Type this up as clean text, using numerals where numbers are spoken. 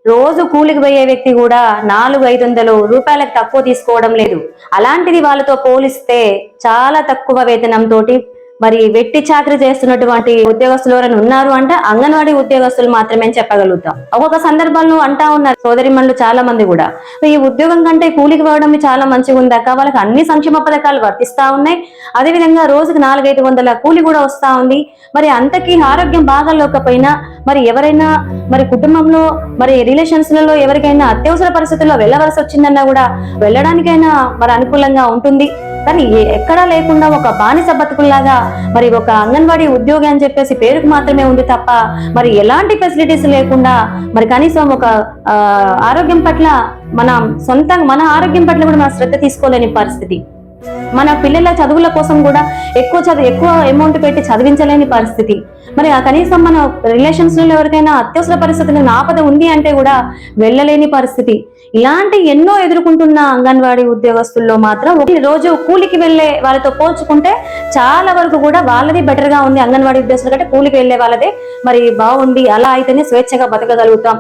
రోజు కూలికి పోయే వ్యక్తి కూడా 400-500 రూపాయలకు తక్కువ తీసుకోవడం లేదు. అలాంటిది వాళ్ళతో పోలిస్తే చాలా తక్కువ వేతనంతో మరి వెట్టి చాకరీ చేస్తున్నటువంటి ఉద్యోగస్తులు ఎవరైనా ఉన్నారు అంటే అంగన్వాడీ ఉద్యోగస్తులు మాత్రమే చెప్పగలుగుతాం. ఒక్కొక్క సందర్భాల్లో అంటా ఉన్నారు సోదరిమణులు చాలా మంది కూడా, ఈ ఉద్యోగం కంటే కూలికి పోవడం చాలా మంచిగా ఉందాక, వాళ్ళకి అన్ని సంక్షేమ పథకాలు వర్తిస్తా ఉన్నాయి, అదేవిధంగా రోజుకి 400-500 కూలి కూడా వస్తా ఉంది. మరి అంతకీ ఆరోగ్యం బాగాలేకపోయినా మరి ఎవరైనా మరి కుటుంబంలో మరి రిలేషన్స్ లలో ఎవరికైనా అత్యవసర పరిస్థితుల్లో వెళ్ళవలసి వచ్చిందన్నా కూడా వెళ్ళడానికైనా మరి అనుకూలంగా ఉంటుంది. కానీ ఎక్కడా లేకుండా ఒక బానిస బతుకుల్లాగా మరి ఒక అంగన్వాడీ ఉద్యోగి అని చెప్పేసి పేరుకు మాత్రమే ఉంది తప్ప మరి ఎలాంటి ఫెసిలిటీస్ లేకుండా మరి కనీసం ఒక ఆరోగ్యం పట్ల మన ఆరోగ్యం పట్ల కూడా మన శ్రద్ధ తీసుకోలేని పరిస్థితి. మన పిల్లల చదువుల కోసం కూడా ఎక్కువ అమౌంట్ పెట్టి చదివించలేని పరిస్థితి. మరి కనీసం మన రిలేషన్స్ లో ఎవరికైనా అత్యవసర పరిస్థితులు ఆపద ఉంది అంటే కూడా వెళ్ళలేని పరిస్థితి. ఇలాంటి ఎన్నో ఎదుర్కొంటున్న అంగన్వాడీ ఉద్యోగస్తుల్లో మాత్రం రోజు కూలికి వెళ్లే వాళ్ళతో పోల్చుకుంటే చాలా వరకు కూడా వాళ్ళది బెటర్ గా ఉంది. అంగన్వాడీ ఉద్యోగస్తుల కంటే కూలికి వెళ్లే వాళ్ళదే మరి బాగుంది. అలా అయితేనే స్వేచ్ఛగా బతకగలుగుతాం.